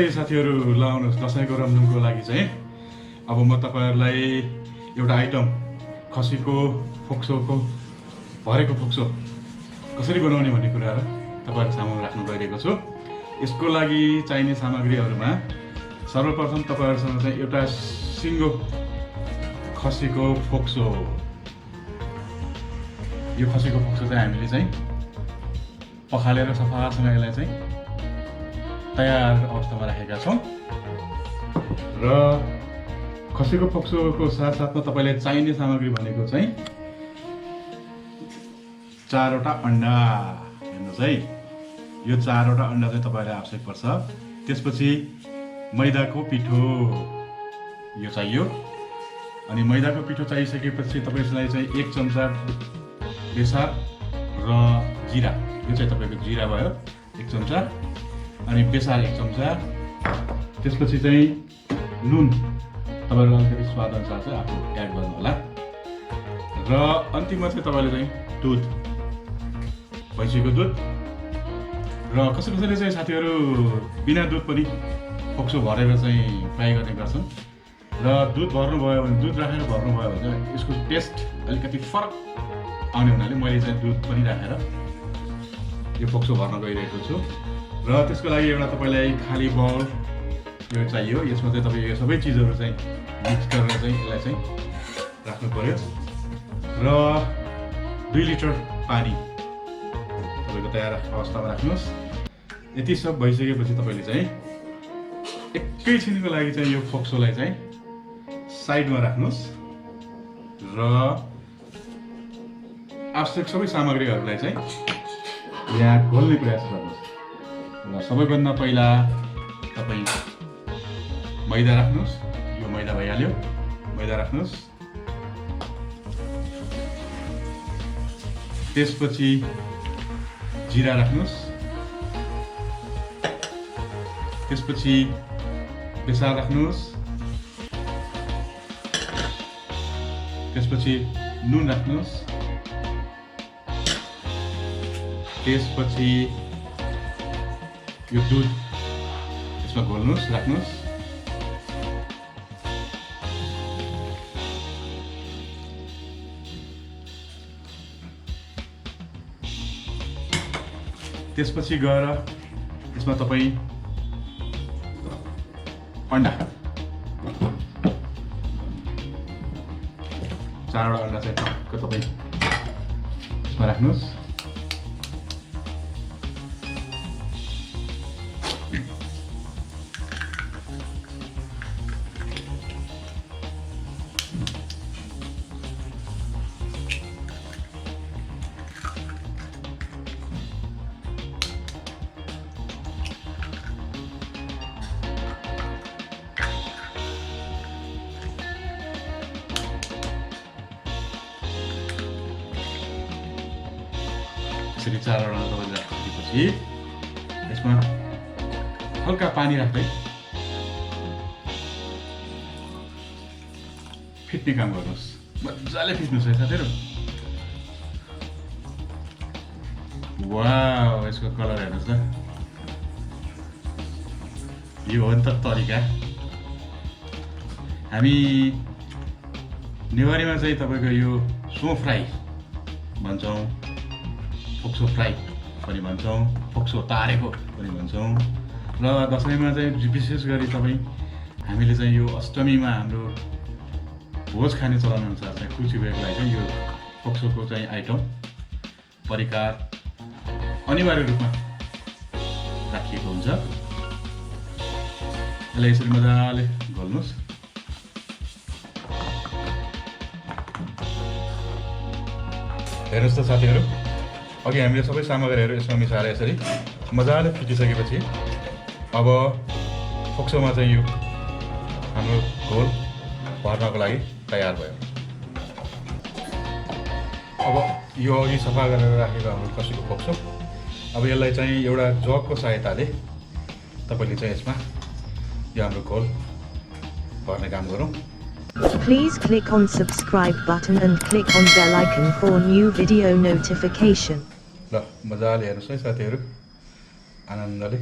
नमस्ते साथीहरू, ल आउनुहोस् दसैँको रमझमको लागि चाहिँ अब म तपाईहरुलाई एउटा आइटम खसीको फोक्सोको भरेको फोक्सो कसरी बनाउने भन्ने कुराहरु तपाईहरु सामु राख्न गइरहेको छु। यसको लागि चाहिने सामग्रीहरुमा सर्वप्रथम तपाईहरुसँग चाहिँ एउटा सिंगो खसीको फोक्सो, यो खसीको फोक्सो चाहिँ हामीले चाहिँ पखालेर सफासँग यसलाई चाहिँ तयार अवस्थामा राखेका छौं र खसीको फोक्सोको साथसाथमा तपाईले चाहिने सामग्री भनेको चाहिँ 4 वटा अंडा। हेर्नुस् है, यो 4 वटा अंडा चाहिँ तपाईलाई आवश्यक पर्छ। त्यसपछि मैदाको पिठो यो चाहियो। अनि मैदाको पिठो चाहिसकेपछि तपाईलाई चाहिँ 1 चम्चा बेसार र जीरा, यो चाहिँ तपाईको जीरा भयो 1 चम्चा, अनि बेसार 1 चम्चा। त्यसपछि चाहिँ नुन तपाईहरुले अलिकति स्वाद अनुसार चाहिँ आफू एड गर्नु होला। र अन्तिममा चाहिँ तपाईले चाहिँ दुध, भैँसीको दुध। र कसैले चाहिँ साथीहरु बिना दुध पनि फोक्सो भरेर चाहिँ फ्राई गर्ने गर्छन्। र दुध भर्नुभयो भने, दुध राखेर भर्नुभयो भने चाहिँ यसको टेस्ट अलिकति फरक आउने हुनाले मैले चाहिँ दुध पनि राखेर यो फोक्सो भर्न गइरहेको छु। र त्यसको लागि एउटा तपाईलाई खाली बाउल यो चाहियो। यसमा चाहिँ तपाई यो सबै चीजहरु चाहिँ मिक्स गरेर चाहिँ यसलाई चाहिँ राख्नु पर्यो। र 2 लिटर पानी तपाईको तयार अवस्थामा राख्नुस्। यति सब भइसकेपछि तपाईले चाहिँ एकैछिनको लागि चाहिँ यो फोक्सोलाई चाहिँ साइडमा राख्नुस् र आवश्यक सबै सामग्रीहरुलाई चाहिँ यहाँ घोल्ने प्रयास गर्नुस्। र सबैभन्दा पहिला तपाई मैदा राख्नुस्। यो मैदा भइहाल्यो, मैदा राख्नुस्। त्यसपछि जीरा राख्नुस्। त्यसपछि बेसार राख्नुस्। त्यसपछि नुन राख्नुस्। त्यसपछि यो दुध यसमा घोल्नुस्, राख्नुस्। त्यसपछि गएर यसमा तपाई अंडा 4 वटा अंडा चाहिँ टक्क तपाई यसमा राख्नुस्। यसरी 4 वटा तपाईले राखेपछि यसमा हल्का पानी राख्दै फिट्ने काम गर्नुस्। मजाले फिट्नुस् है साथीहरु। वाउ, यसको कलर हेर्नुस् त, यो हो नि त तरिका। हामी नेवारीमा चाहिँ तपाईको यो सो फ्राई भन्छौं, फोक्सो फ्राई पनि भन्छौं, फोक्सो तारेको पनि भन्छौं। र दशैंमा चाहिँ विशेष गरी तपाई हामीले चाहिँ यो अष्टमीमा हाम्रो भोज खाने चलन अनुसार चाहिँ कुचिबेको लागि चाहिँ यो फोक्सोको चाहिँ आइटम परिकार अनिवार्य रूपमा राखिएको हुन्छ। यसलाई यसरी मजाले घोल्नुस्। हेर्नुस् त साथीहरु, अघि हामीले सबै सामग्रीहरु यसमा मिसाएर यसरी मजाले फिटिसकेपछि अब फोक्सोमा चाहिँ यो हाम्रो घोल भर्नको लागि तयार भयो। अब यो अघि सफा गरेर राखेको हाम्रो खसीको फोक्सो, अब यसलाई चाहिँ एउटा जगको सहायताले तपाईले चाहिँ यसमा यो हाम्रो घोल भर्ने काम गरौँ। Please click on subscribe button and click on bell icon for new video notification. ल मजाले हेर्नुस् है साथीहरु, आनन्दले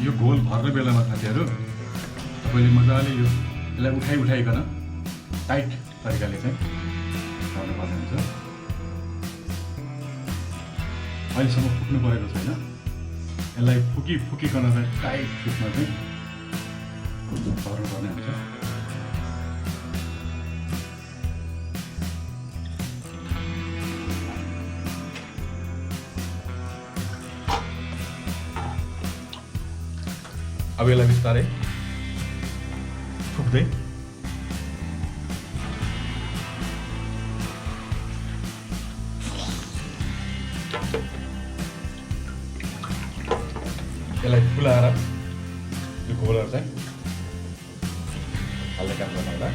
यो घोल भर्ने बेलामा साथीहरू तपाईँले मजाले यसलाई उठाइकन टाइट तरिकाले चाहिँ गर्नुपर्ने हुन्छ। अहिलेसम्म फुक्नु परेको छैन, यसलाई फुकिकन चाहिँ टाइट फिटमा चाहिँ भर्नुपर्ने हुन्छ। अब यसलाई बिस्तारै फुक्दै यसलाई फुलाएर यो घोलहरू चाहिँ हाल्ने काम गर्नु होला।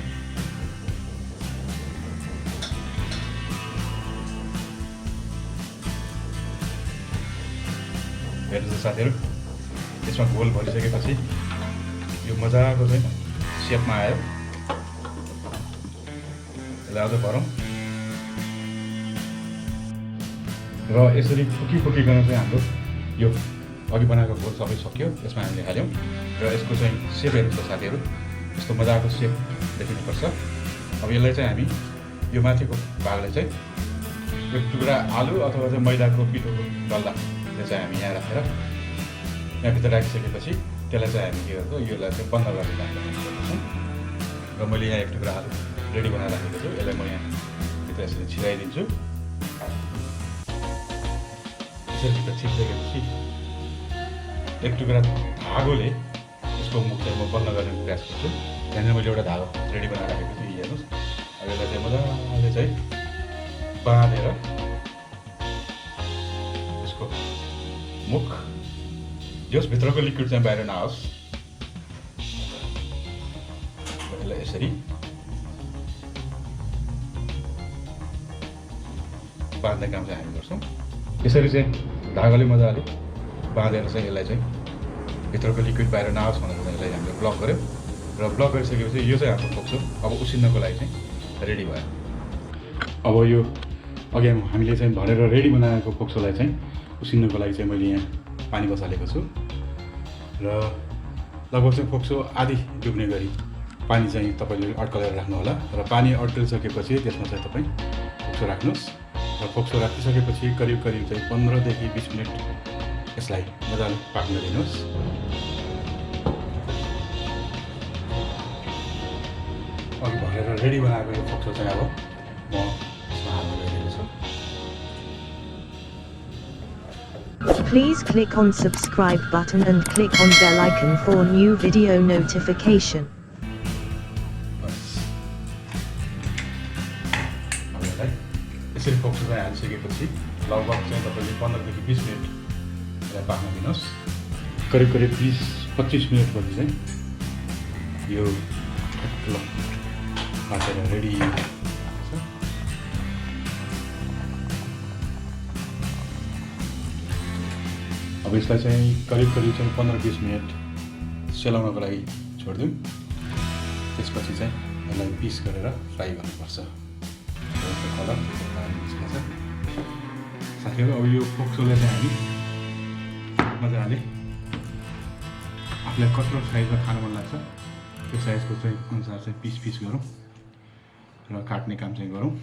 हेर्नुहोस् साथीहरू, यसमा घोल भरिसकेपछि यो मजाको चाहिँ सेपमा आयो। यसलाई अझ भरौँ र यसरी फुकिकन चाहिँ हाम्रो यो अघि बनाएको घोल सबै सक्यो। यसमा हामीले हाल्यौँ र यसको चाहिँ सेप हेर्नुहोस् साथीहरू, यस्तो मजाको सेप देखिनुपर्छ। अब यसलाई चाहिँ हामी यो माथिको भागलाई चाहिँ एक टुक्रा आलु अथवा चाहिँ मैदाको पिठोको डल्ला चाहिँ हामी यहाँ राखेर यहाँभित्र राखिसकेपछि त्यसलाई चाहिँ हामी के गर्छौँ, यसलाई चाहिँ बन्द गर्ने काम गर्छौँ। र मैले यहाँ एक टुक्रा आलु रेडी बनाएर राखेको छु, यसलाई म यहाँ भित्र यसरी छिराइदिन्छु। यसरी भित्र छिरिसकेपछि एक टुक्रा धागोले यसको मुख चाहिँ म बन्द गर्ने प्रयास गर्छु। त्यहाँनिर मैले एउटा धागो रेडी बनाएर राखेको छु, हेर्नुहोस्। अब यसलाई चाहिँ मजाले चाहिँ बाँधेर यसको मुख जस भित्रको लिक्विड चाहिँ बाहिर नआओस्, यसलाई यसरी बाँध्ने काम चाहिँ हामी गर्छौँ। यसरी चाहिँ धागोले मजाले बाँधेर चाहिँ यसलाई चाहिँ भित्रको लिक्विड बाहिर नआओस् भनेर चाहिँ यसलाई हामीले ब्लक गऱ्यौँ र ब्लक गरिसकेपछि यो चाहिँ हाम्रो फोक्सो अब उसिन्नको लागि चाहिँ रेडी भयो। अब यो अघि हामीले चाहिँ भरेर रेडी बनाएको फोक्सोलाई चाहिँ उसिन्नको लागि चाहिँ मैले यहाँ पानी बसालेको छु र लगभग चाहिँ फोक्सो आधी डुब्ने गरी पानी चाहिँ तपाईँले अड्कलेर राख्नु होला र पानी अड्कलिसकेपछि त्यसमा चाहिँ तपाईँ फोक्सो राख्नुहोस् र फोक्सो राखिसकेपछि करिब चाहिँ 15 देखि 20 मिनट यसलाई मजाले पाक्न दिनुहोस्। अघि भरेर रेडी बनाएको यो फोक्सो चाहिँ अब म यसमा हाल्न गइरहेको छु। Please click on subscribe button and click on bell icon for new video notification. अब यसलाई यसरी फोक्सो चाहिँ हालिसकेपछि लगभग चाहिँ तपाईँले 15 देखि 20 मिनट यसलाई पाक्न दिनुहोस्। करिब 20-25 मिनटपछि चाहिँ यो पाकेर रेडी छ। अब यसलाई चाहिँ करिब चाहिँ 15-20 मिनट सेलाउनको लागि छोडिदिउँ। त्यसपछि चाहिँ यसलाई पिस गरेर फ्राई गर्नुपर्छ। कलर निस्केछ साथीहरू। अब यो फोक्सोलाई चाहिँ हामी मजाले आफूलाई कत्रो साइजमा खानु मन लाग्छ त्यो साइजको चाहिँ अनुसार चाहिँ पिस गरौँ र काट्ने काम चाहिँ गरौँ।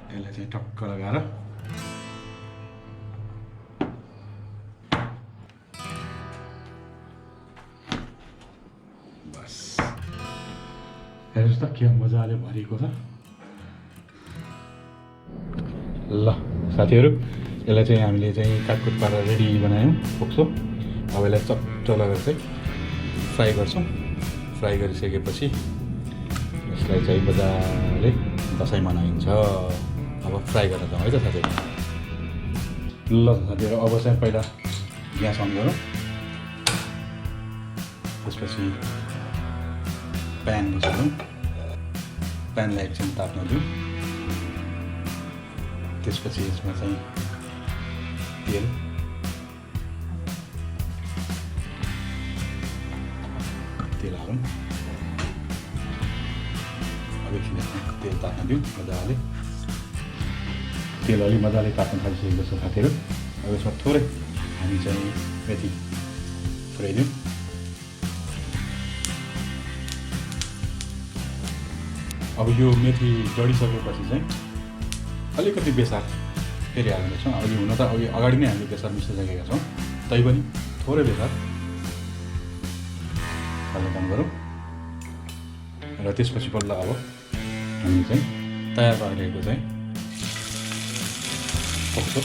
यसलाई चाहिँ टक्क लगाएर बस हेर्नुहोस् त के मजाले भरिएको छ। ल साथीहरू, यसलाई चाहिँ हामीले चाहिँ काटकुट पारेर रेडी बनायौँ फोक्सो। अब यसलाई चट्ट लगाएर चाहिँ फ्राई गर्छौँ। फ्राई गरिसकेपछि यसलाई चाहिँ मजाले दसैँ मनाइन्छ। अब फ्राई गर्न जाउँ है त साथीहरू। ल साथीहरू, अब चाहिँ पहिला ग्यास अन गरौँ। त्यसपछि प्यान बसालौँ। प्यानलाई एकछिन ताप्न दिउँ। त्यसपछि यसमा चाहिँ तेल हालौँ। अब एकछिन यसमा तेल ताप्न दिउँ मजाले। तेल अलि मजाले ताप्न थालिसकेको छ साथीहरू। अब यसमा थोरै हामी चाहिँ मेथी पुऱ्याइदिउँ। अब यो मेथी जडिसकेपछि चाहिँ अलिकति बेसार फेरि हाल्नेछौँ। अघि हुन त अगाडि नै हामीले बेसार मिसाइसकेका छौँ, तैपनि थोरै बेसार हाल्ने काम गरौँ। र त्यसपछि बल्ल अब हामी चाहिँ तयार पारिरहेको चाहिँ फोक्सो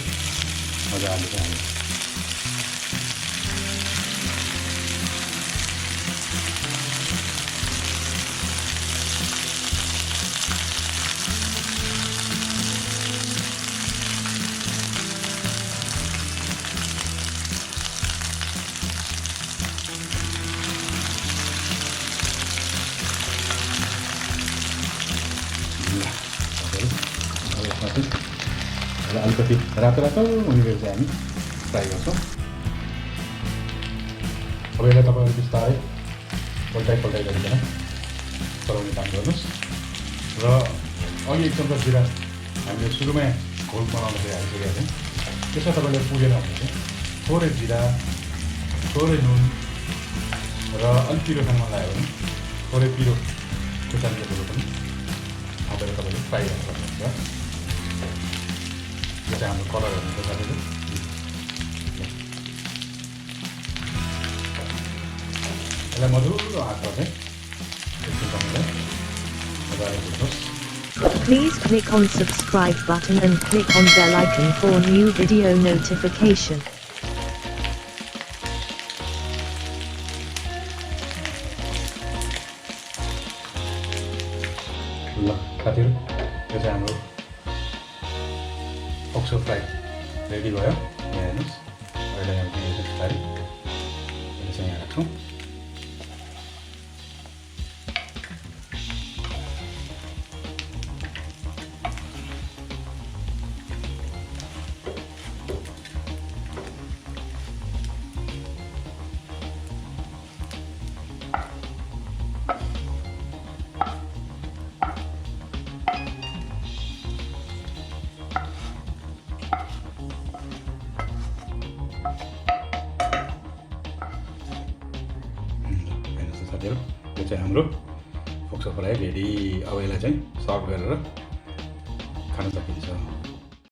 मजाले चाहिँ हाल्छौँ। अलिकति रातो रातो हुनेगरी चाहिँ हामी फ्राई गर्छौँ। अब यसलाई तपाईँहरू बिस्तारै पल्टाइ गरिकन चलाउने काम गर्नुहोस्। र अघि एक चम्चा जिरा हामीले सुरुमै घोल बनाउँदाखेरि हालिसकेका थियौँ। त्यसमा तपाईँले पुगेन भने चाहिँ थोरै जिरा, थोरै नुन र अलिक पिरो खान मन लाग्यो भने थोरै पिरो खुर्सानीको पनि हालेर तपाईँले फ्राई गर्न सक्नुहुन्छ। यो चाहिँ हाम्रो कलर हेर्नु साथीहरू। यसलाई मधुरो हातमा चाहिँ एकछिन तपाईँलाई मजाले भुट्नुहोस्। Please click on subscribe button and click on bell icon for new video notification. ल साथीहरू, यो चाहिँ हाम्रो फोक्सो फ्राई रेडी भयो। यहाँ हेर्नुहोस्, अहिले हामी बिस्तारै यसलाई चाहिँ यहाँ राख्छौँ। साथीहरू, यो चाहिँ हाम्रो फोक्सो फ्राई रेडी। अब यसलाई चाहिँ सर्भ गरेर खान सकिन्छ।